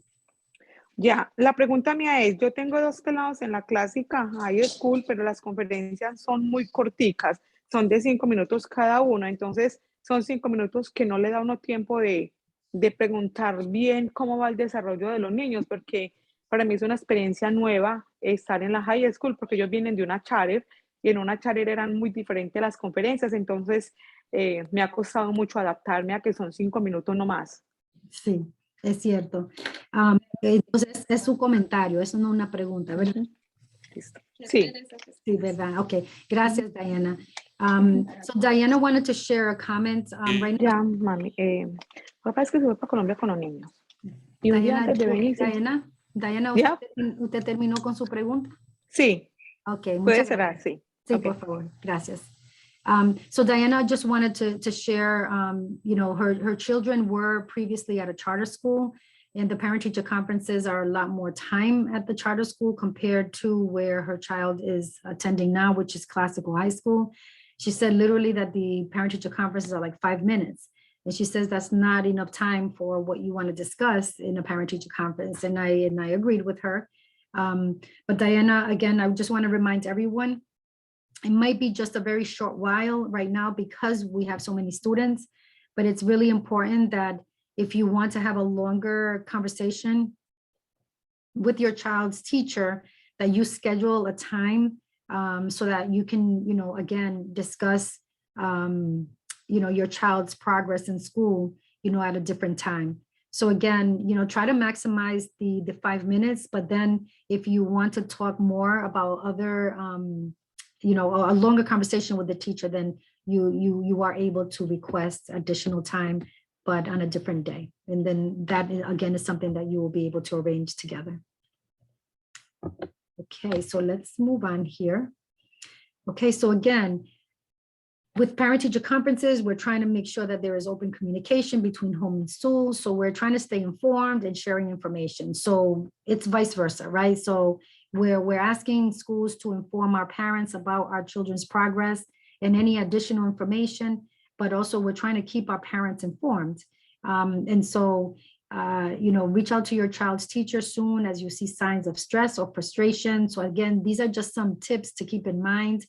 Ya, la pregunta mía es, yo tengo dos pelados en la clásica high school, pero las conferencias son muy corticas, son de 5 minutos cada una, entonces son 5 minutos que no le da uno tiempo de preguntar bien cómo va el desarrollo de los niños, porque para mí es una experiencia nueva estar en la high school, porque ellos vienen de una charter, y en una charter eran muy diferentes las conferencias, entonces me ha costado mucho adaptarme a que son 5 minutos nomás. Sí, es cierto. Entonces, es su comentario, eso no es una pregunta, ¿verdad? Listo. Sí. Sí, ¿verdad? Ok, gracias, Diana. So Diana wanted to share a comment right now. Ya, mami. Papá, es que se fue para Colombia con los niños. Y un día Diana, antes de venirse. Diana, ¿Ya? ¿usted terminó con su pregunta? Sí. Ok, Puede muchas ser gracias. así. Sí, Okay. por favor, gracias. So Diana just wanted to share, her children were previously at a charter school, and the parent-teacher conferences are a lot more time at the charter school compared to where her child is attending now, which is classical high school. She said literally that the parent-teacher conferences are like 5 minutes. And she says that's not enough time for what you want to discuss in a parent-teacher conference. And I agreed with her. But Diana, again, I just want to remind everyone, it might be just a very short while right now because we have so many students, but it's really important that if you want to have a longer conversation with your child's teacher, that you schedule a time so that you can, again, discuss, your child's progress in school, at a different time. So again, try to maximize the 5 minutes, but then if you want to talk more about other, a longer conversation with the teacher, then you are able to request additional time, but on a different day. And then that again is something that you will be able to arrange together. Okay, so let's move on here. Okay, so again, with parent-teacher conferences, we're trying to make sure that there is open communication between home and school. So we're trying to stay informed and sharing information. So it's vice versa, right? So we're asking schools to inform our parents about our children's progress and any additional information, but also we're trying to keep our parents informed. And so, reach out to your child's teacher soon as you see signs of stress or frustration. So again, these are just some tips to keep in mind.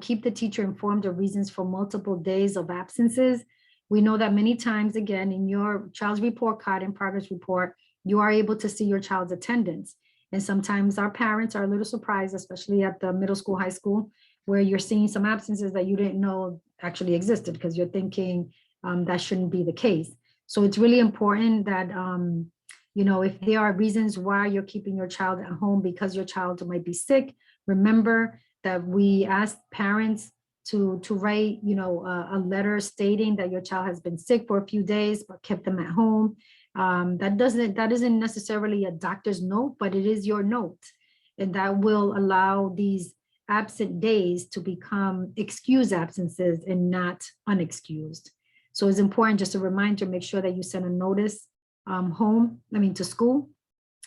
Keep the teacher informed of reasons for multiple days of absences. We know that many times, again, in your child's report card and progress report, you are able to see your child's attendance. And sometimes our parents are a little surprised, especially at the middle school, high school, where you're seeing some absences that you didn't know actually existed because you're thinking that shouldn't be the case. So it's really important that, if there are reasons why you're keeping your child at home because your child might be sick, remember that we ask parents to write, a letter stating that your child has been sick for a few days, but kept them at home. That isn't necessarily a doctor's note, but it is your note. And that will allow these absent days to become excused absences and not unexcused. So it's important, just a reminder, make sure that you send a notice to school,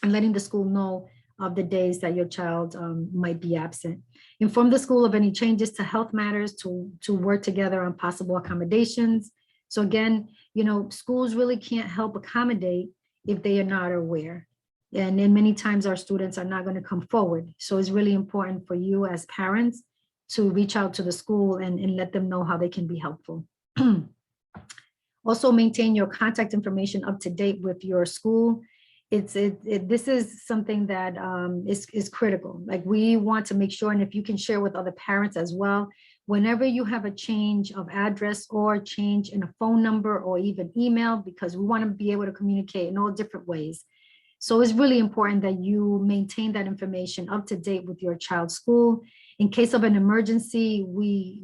and letting the school know of the days that your child might be absent. Inform the school of any changes to health matters to work together on possible accommodations. So again, schools really can't help accommodate if they are not aware. And then many times our students are not going to come forward. So it's really important for you as parents to reach out to the school and let them know how they can be helpful. Also maintain your contact information up to date with your school. This is something that is critical. Like, we want to make sure, and if you can share with other parents as well, whenever you have a change of address or change in a phone number or even email, because we want to be able to communicate in all different ways. So it's really important that you maintain that information up to date with your child's school. In case of an emergency, we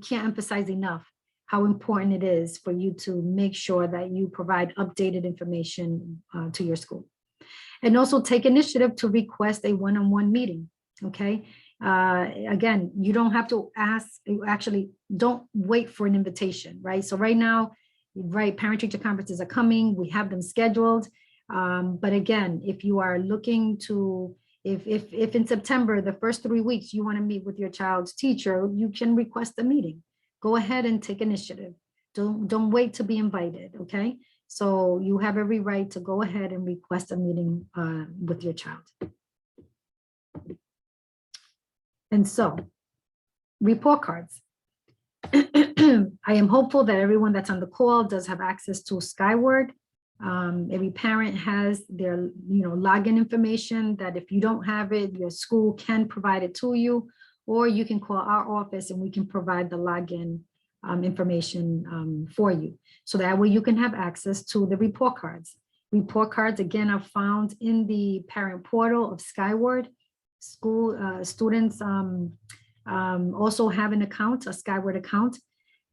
can't emphasize enough how important it is for you to make sure that you provide updated information to your school. And also take initiative to request a one-on-one meeting, okay? Again, you don't have to ask, actually don't wait for an invitation, right? So right now, right, parent-teacher conferences are coming, we have them scheduled. But again, if you are looking to, if in September, the first 3 weeks, you wanna meet with your child's teacher, you can request a meeting. Go ahead and take initiative. Don't wait to be invited, okay? So you have every right to go ahead and request a meeting with your child. And so, report cards. I am hopeful that everyone that's on the call does have access to Skyward. Every parent has their login information that if you don't have it, your school can provide it to you, or you can call our office and we can provide the login information for you. So that way you can have access to the report cards. Report cards, again, are found in the parent portal of Skyward. School students also have an account, a Skyward account,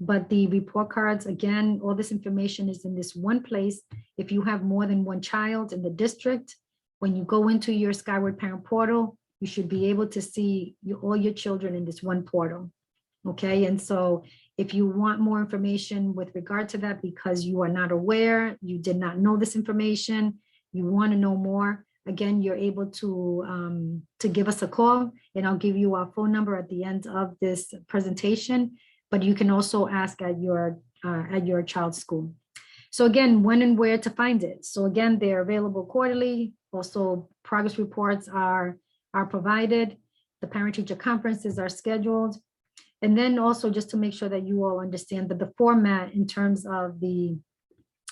but the report cards, again, all this information is in this one place. If you have more than one child in the district, when you go into your Skyward parent portal, you should be able to see all your children in this one portal, okay? And so if you want more information with regard to that, because you are not aware, you did not know this information, you want to know more, again, you're able to give us a call, and I'll give you our phone number at the end of this presentation. but you can also ask at your child's school. So again, when and where to find it. So again, they're available quarterly. Also, progress reports are provided. The parent-teacher conferences are scheduled. And then also just to make sure that you all understand that the format in terms of the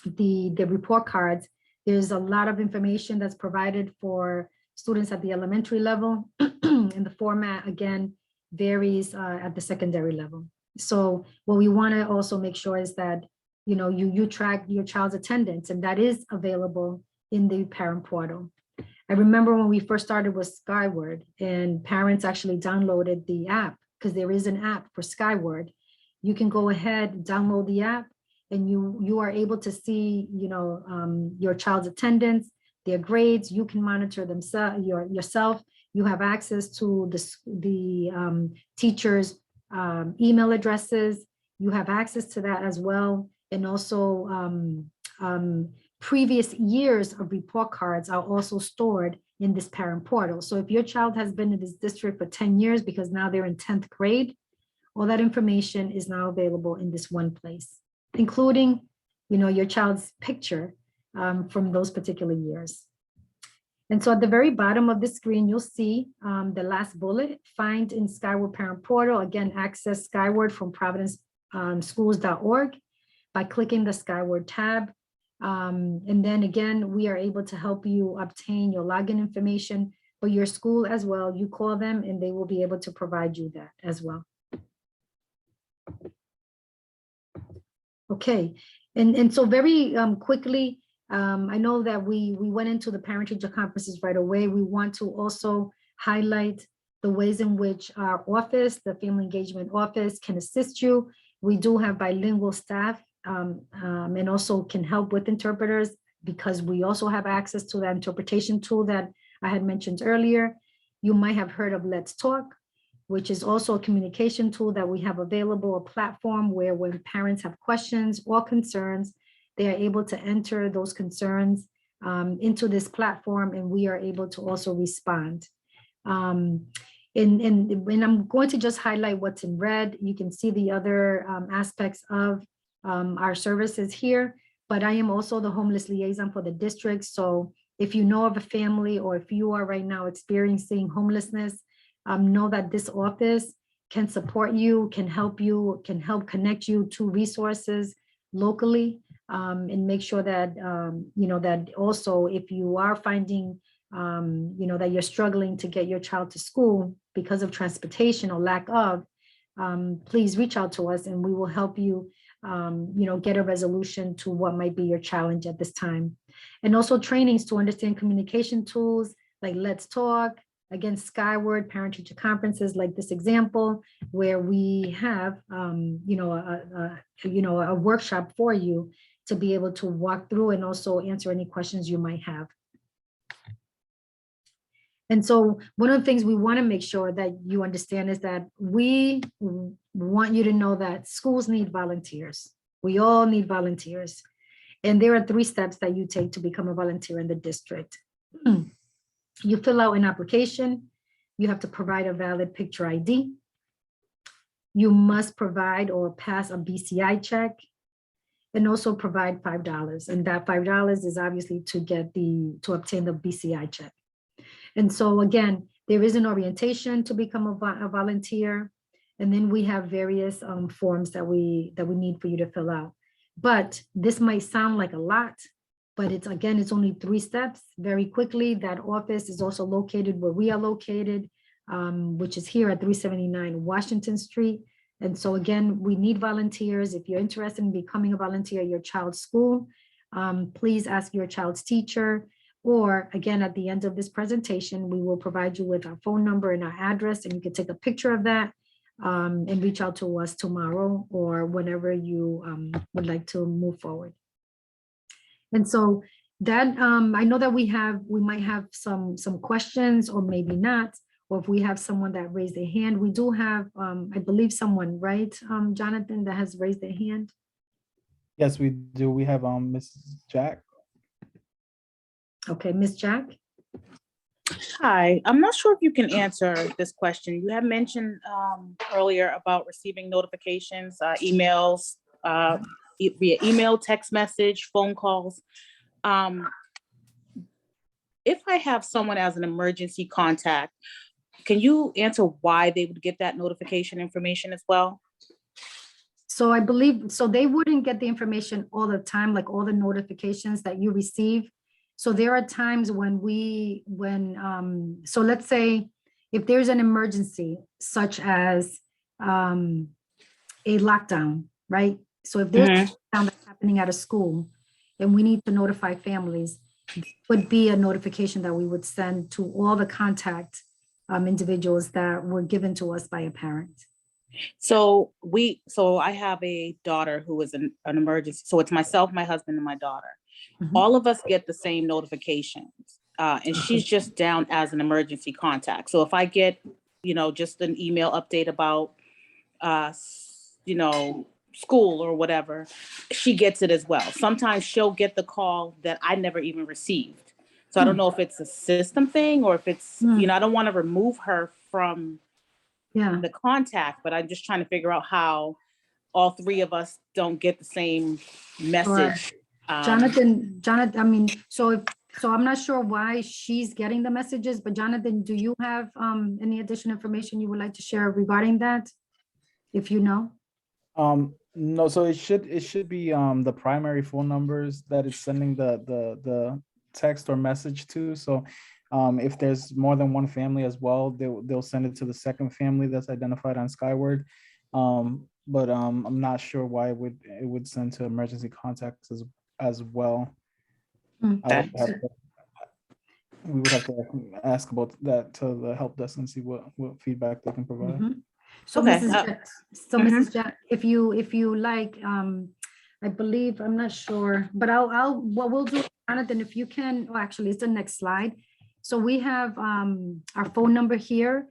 report cards, there's a lot of information that's provided for students at the elementary level. And the format, again, varies at the secondary level. So what we want to also make sure is that, you know, you track your child's attendance, and that is available in the parent portal. I remember when we first started with Skyward and parents actually downloaded the app, because there is an app for Skyward. You can go ahead, download the app, and you are able to see, you know, your child's attendance, their grades. You can monitor themselves yourself. You have access to the teachers' email addresses. You have access to that as well. And also previous years of report cards are also stored in this parent portal. So if your child has been in this district for 10 years, because now they're in 10th grade, all that information is now available in this one place, including, you know, your child's picture from those particular years. And so at the very bottom of the screen, you'll see the last bullet, find in Skyward Parent Portal. Again, access Skyward from providenceschools.org by clicking the Skyward tab. And then again, we are able to help you obtain your login information for your school as well. You call them and they will be able to provide you that as well. Okay, and so very quickly, I know that we went into the parent-teacher conferences right away. We want to also highlight the ways in which our office, the Family Engagement Office, can assist you. We do have bilingual staff and also can help with interpreters, because we also have access to that interpretation tool that I had mentioned earlier. You might have heard of Let's Talk, which is also a communication tool that we have available, a platform where when parents have questions or concerns, they are able to enter those concerns into this platform, and we are able to also respond. And I'm going to just highlight what's in red. You can see the other aspects of our services here, but I am also the homeless liaison for the district. So if you know of a family, or if you are right now experiencing homelessness, know that this office can support you, can help connect you to resources locally, and make sure that, you know, that also if you are finding, you know, that you're struggling to get your child to school because of transportation or lack of, please reach out to us and we will help you, you know, get a resolution to what might be your challenge at this time. And also trainings to understand communication tools like Let's Talk, again, Skyward, parent-teacher conferences like this example, where we have, you know, a workshop for you to be able to walk through and also answer any questions you might have. And so one of the things we want to make sure that you understand is that we want you to know that schools need volunteers. We all need volunteers. And there are 3 steps that you take to become a volunteer in the district. You fill out an application. You have to provide a valid picture ID. You must provide or pass a BCI check, and also provide $5. And that $5 is obviously to obtain the BCI check. And so again, there is an orientation to become a volunteer. And then we have various forms that we need for you to fill out. But this might sound like a lot, but it's only 3 steps. Very quickly, that office is also located where we are located, which is here at 379 Washington Street. And so again, we need volunteers. If you're interested in becoming a volunteer at your child's school, please ask your child's teacher, or again, at the end of this presentation, we will provide you with our phone number and our address, and you can take a picture of that and reach out to us tomorrow or whenever you would like to move forward. And so that I know that we might have some questions, or maybe not, or if we have someone that raised their hand. We do have, I believe, someone, right, Jonathan, that has raised their hand? Yes, we do. We have Mrs. Jack. Okay, Miss Jack. Hi, I'm not sure if you can answer this question. You had mentioned earlier about receiving notifications, emails, via email, text message, phone calls. If I have someone as an emergency contact, can you answer why they would get that notification information as well? So I believe, so they wouldn't get the information all the time, like all the notifications that you receive. So there are times when so let's say if there's an emergency such as a lockdown, right? So if there's a lockdown that's happening at a school and we need to notify families, it would be a notification that we would send to all the contact individuals that were given to us by a parent. So I have a daughter who is an emergency. So it's myself, my husband, and my daughter. Mhm. All of us get the same notifications. And she's just down as an emergency contact. So if I get, just an email update about, school or whatever, she gets it as well. Sometimes she'll get the call that I never even received. So I don't know if it's a system thing or if it's, I don't want to remove her from the contact, but I'm just trying to figure out how all three of us don't get the same message. Jonathan, I mean, so I'm not sure why she's getting the messages, but Jonathan, do you have any additional information you would like to share regarding that? If you know? No, so it should be the primary phone numbers that it's sending the text or message to. So if there's more than one family as well, they'll send it to the second family that's identified on Skyward. But I'm not sure why it would send to emergency contacts as well. We would have to ask about that to the help desk and see what feedback they can provide. Mm-hmm. So Okay. Mrs. Jack, if you like, I believe, I'm not sure, but what we'll do, Jonathan, if you can, actually it's the next slide. So we have our phone number here.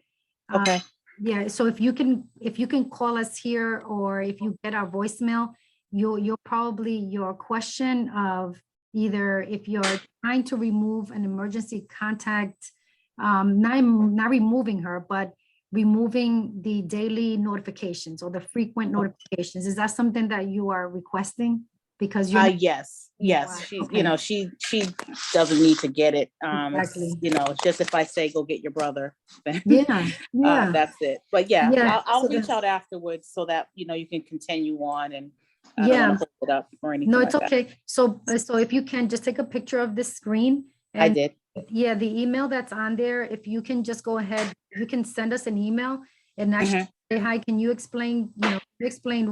Okay. Yeah, so if you can call us here, or if you get our voicemail, you'll probably, your question of either if you're trying to remove an emergency contact, not removing her, but removing the daily notifications or the frequent notifications. Is that something that you are requesting? Because you're yes. She, Okay. she doesn't need to get it. Exactly. Just if I say, go get your brother, then Yeah. that's it. But yeah, Yeah, I'll so reach that's- out afterwards so that, you can continue on, and I Yeah. don't want to hold it up or anything No, like it's that. okay. So if you can just take a picture of this screen. I And did. yeah, the email that's on there, if you can just go ahead, you can send us an email and actually say, hi, can you explain,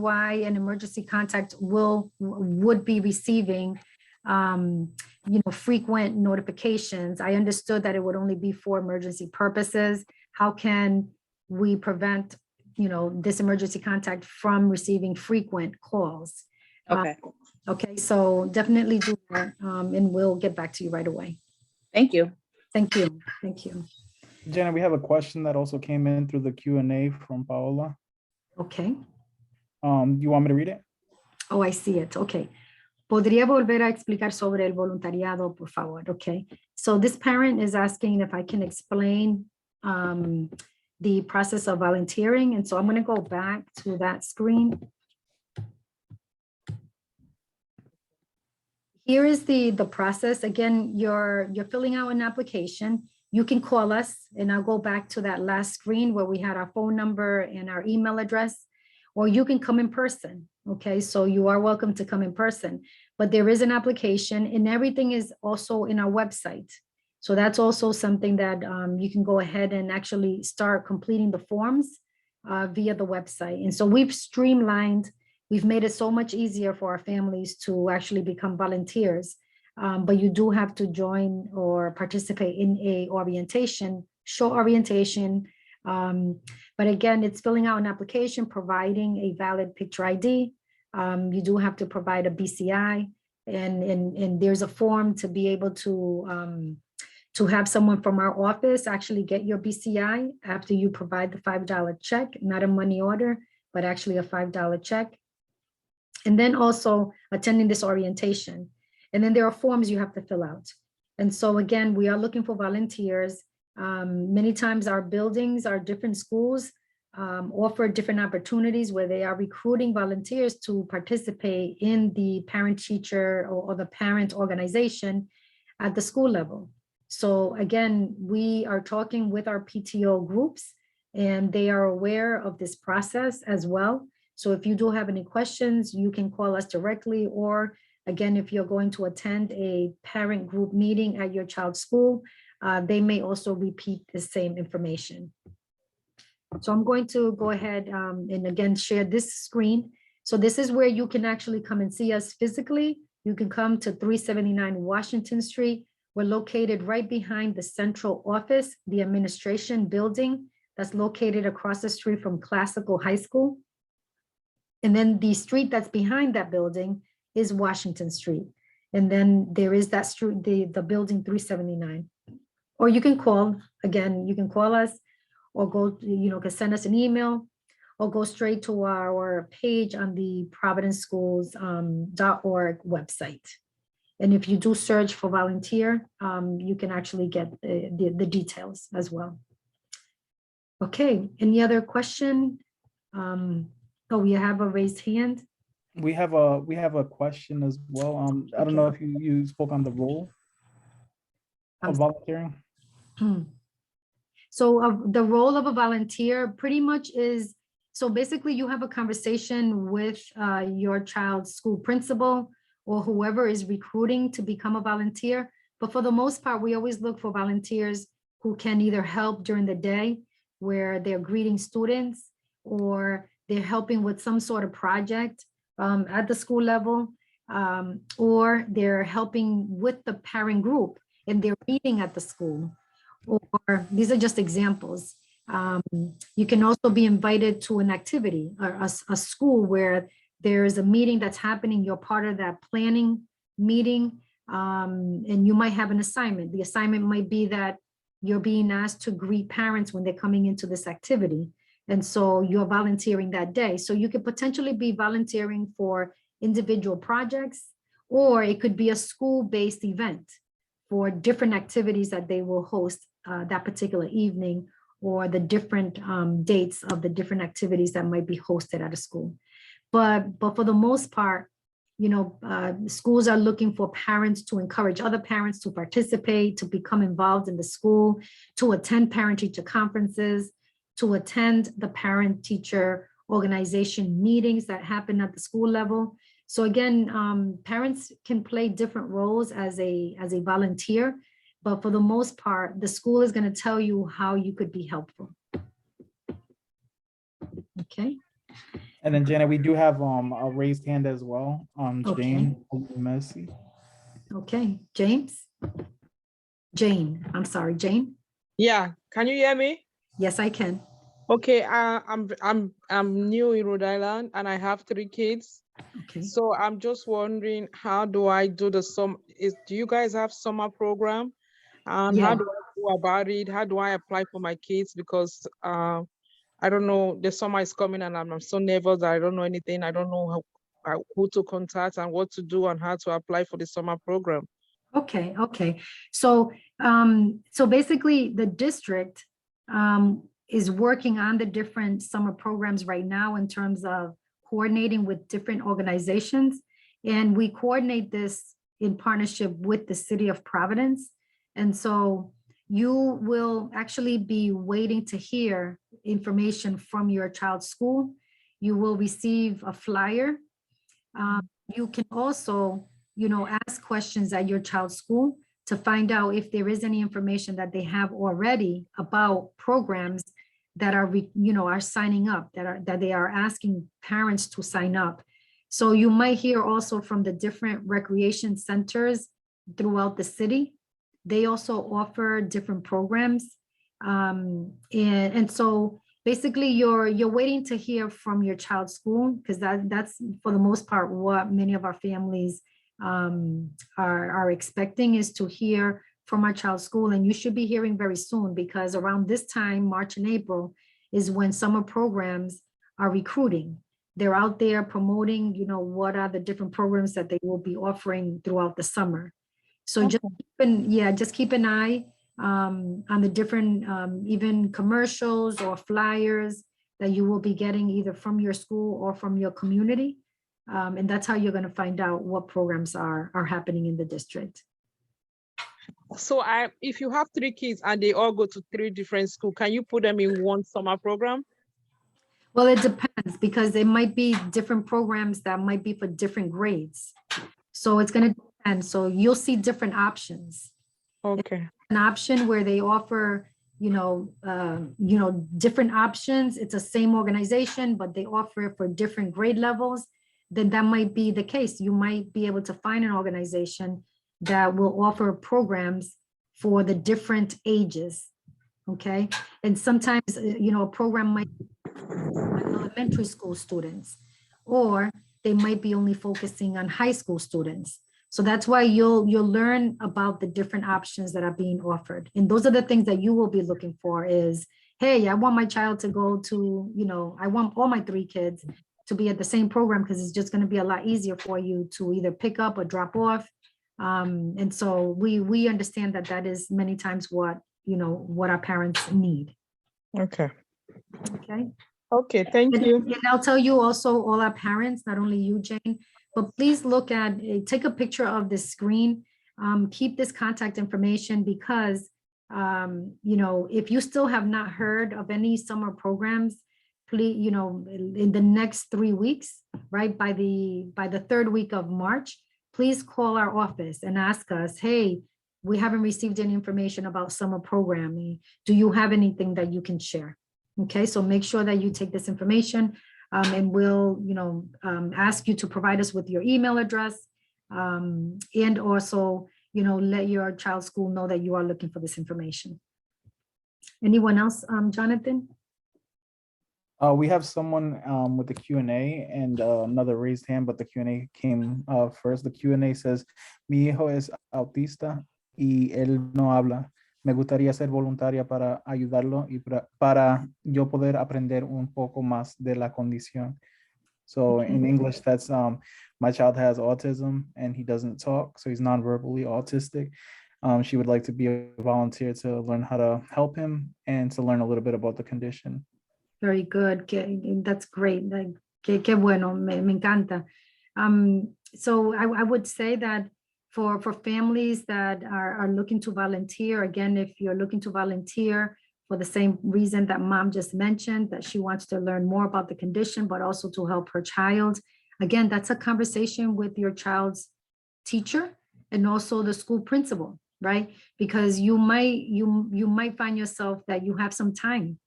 why an emergency contact would be receiving, frequent notifications. I understood that it would only be for emergency purposes. How can we prevent, this emergency contact from receiving frequent calls? Okay. Okay, so definitely do that, and we'll get back to you right away. Thank you. Thank you. Thank you. Jenna, we have a question that also came in through the Q&A from Paola. Okay. You want me to read it? Oh, I see it. Okay. ¿Podría volver a explicar sobre el voluntariado, por favor? Okay. So this parent is asking if I can explain the process of volunteering. And so I'm going to go back to that screen. Here is the process. Again, you're filling out an application. You can call us, and I'll go back to that last screen where we had our phone number and our email address, or you can come in person. Okay, so you are welcome to come in person, but there is an application, and everything is also in our website. So that's also something that you can go ahead and actually start completing the forms via the website. And so we've streamlined. We've made it so much easier for our families to actually become volunteers, but you do have to join or participate in a short orientation. But again, it's filling out an application, providing a valid picture ID. You do have to provide a BCI, and there's a form to be able to have someone from our office actually get your BCI after you provide the $5 check, not a money order, but actually a $5 check. And then also attending this orientation. And then there are forms you have to fill out. And so again, we are looking for volunteers. Many times our buildings, our different schools offer different opportunities where they are recruiting volunteers to participate in the parent-teacher or the parent organization at the school level. So again, we are talking with our PTO groups and they are aware of this process as well. So if you do have any questions, you can call us directly, or again, if you're going to attend a parent group meeting at your child's school, they may also repeat the same information. So I'm going to go ahead and again, share this screen. So this is where you can actually come and see us physically. You can come to 379 Washington Street. We're located right behind the central office, the administration building that's located across the street from Classical High School. And then the street that's behind that building is Washington Street. And then there is that street, the building 379. Or you can call, again, you can call us or go, can send us an email or go straight to our page on the providenceschools.org website. And if you do search for volunteer, you can actually get the details as well. Okay, any other question? Oh, we have a raised hand. We have a question as well. I don't know if you spoke on the role of volunteering. So the role of a volunteer pretty much is, so basically you have a conversation with your child's school principal or whoever is recruiting to become a volunteer. But for the most part, we always look for volunteers who can either help during the day where they're greeting students or they're helping with some sort of project at the school level, or they're helping with the parent group and they're meeting at the school. Or these are just examples. You can also be invited to an activity or a school where there's a meeting that's happening. You're part of that planning meeting, and you might have an assignment. The assignment might be that you're being asked to greet parents when they're coming into this activity. And so you're volunteering that day. So you could potentially be volunteering for individual projects, or it could be a school-based event for different activities that they will host that particular evening, or the different dates of the different activities that might be hosted at a school. But for the most part, schools are looking for parents to encourage other parents to participate, to become involved in the school, to attend parent-teacher conferences, to attend the parent-teacher organization meetings that happen at the school level. So again, parents can play different roles as a volunteer, but for the most part, the school is going to tell you how you could be helpful. Okay. And then Janet, we do have a raised hand as well. Okay. Jane Messi. Okay, James. Jane, I'm sorry, Jane. Yeah, can you hear me? Yes, I can. Okay, I'm new in Rhode Island and I have 3 kids. Okay. So I'm just wondering, how do I do the do you guys have summer program? And Yeah. how do I go about it? How do I apply for my kids? Because I don't know, the summer is coming and I'm so nervous. I don't know anything. I don't know who to contact and what to do and how to apply for the summer program. Okay, okay. So basically the district is working on the different summer programs right now in terms of coordinating with different organizations. And we coordinate this in partnership with the city of Providence. And so you will actually be waiting to hear information from your child's school. You will receive a flyer. You can also, ask questions at your child's school to find out if there is any information that they have already about programs that are signing up, that they are asking parents to sign up. So you might hear also from the different recreation centers throughout the city. They also offer different programs. And so basically you're waiting to hear from your child's school, because that's for the most part what many of our families are expecting, is to hear from our child's school. And you should be hearing very soon, because around this time, March and April, is when summer programs are recruiting. They're out there promoting, what are the different programs that they will be offering throughout the summer. So just keep an eye on the different even commercials or flyers that you will be getting either from your school or from your community. And that's how you're going to find out what programs are happening in the district. So if you have 3 kids and they all go to 3 different schools, can you put them in one summer program? Well, it depends because it might be different programs that might be for different grades. So it's going to depend. So you'll see different options. Okay. An option where they offer, different options. It's the same organization, but they offer it for different grade levels. Then that might be the case. You might be able to find an organization that will offer programs for the different ages. Okay. And sometimes, a program might be elementary school students, or they might be only focusing on high school students. So that's why you'll learn about the different options that are being offered. And those are the things that you will be looking for is, hey, I want my child to go to, I want all my 3 kids to be at the same program because it's just going to be a lot easier for you to either pick up or drop off. And so we understand that is many times what our parents need. Okay. Okay. Okay, thank you. And I'll tell you also, all our parents, not only you, Jane, but please take a picture of the screen. Keep this contact information because, if you still have not heard of any summer programs, please, in the next 3 weeks, right, by the 3rd week of March, please call our office and ask us, hey, we haven't received any information about summer programming. Do you have anything that you can share? Okay, so make sure that you take this information and we'll, ask you to provide us with your email address and also, let your child's school know that you are looking for this information. Anyone else, Jonathan? We have someone with the Q&A and another raised hand, but the Q&A came first. The Q&A says, mi hijo es autista y él no habla. Me gustaría ser voluntaria para ayudarlo y para yo poder aprender un poco más de la condición. So in English, that's my child has autism and he doesn't talk, so he's non-verbally autistic. She would like to be a volunteer to learn how to help him and to learn a little bit about the condition. Very good. That's great. Qué bueno. Me encanta. So I would say that for families that are looking to volunteer, again, if you're looking to volunteer for the same reason that mom just mentioned, that she wants to learn more about the condition, but also to help her child. Again, that's a conversation with your child's teacher and also the school principal, right? Because you might find yourself that you have some time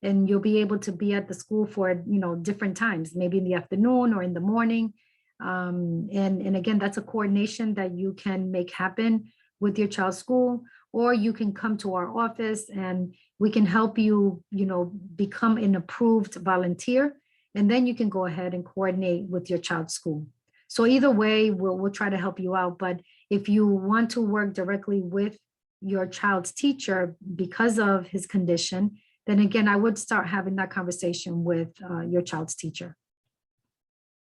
and you'll be able to be at the school for, different times, maybe in the afternoon or in the morning. And again, that's a coordination that you can make happen with your child's school, or you can come to our office and we can help you, become an approved volunteer. And then you can go ahead and coordinate with your child's school. So either way, we'll try to help you out. But if you want to work directly with your child's teacher because of his condition, then again, I would start having that conversation with your child's teacher.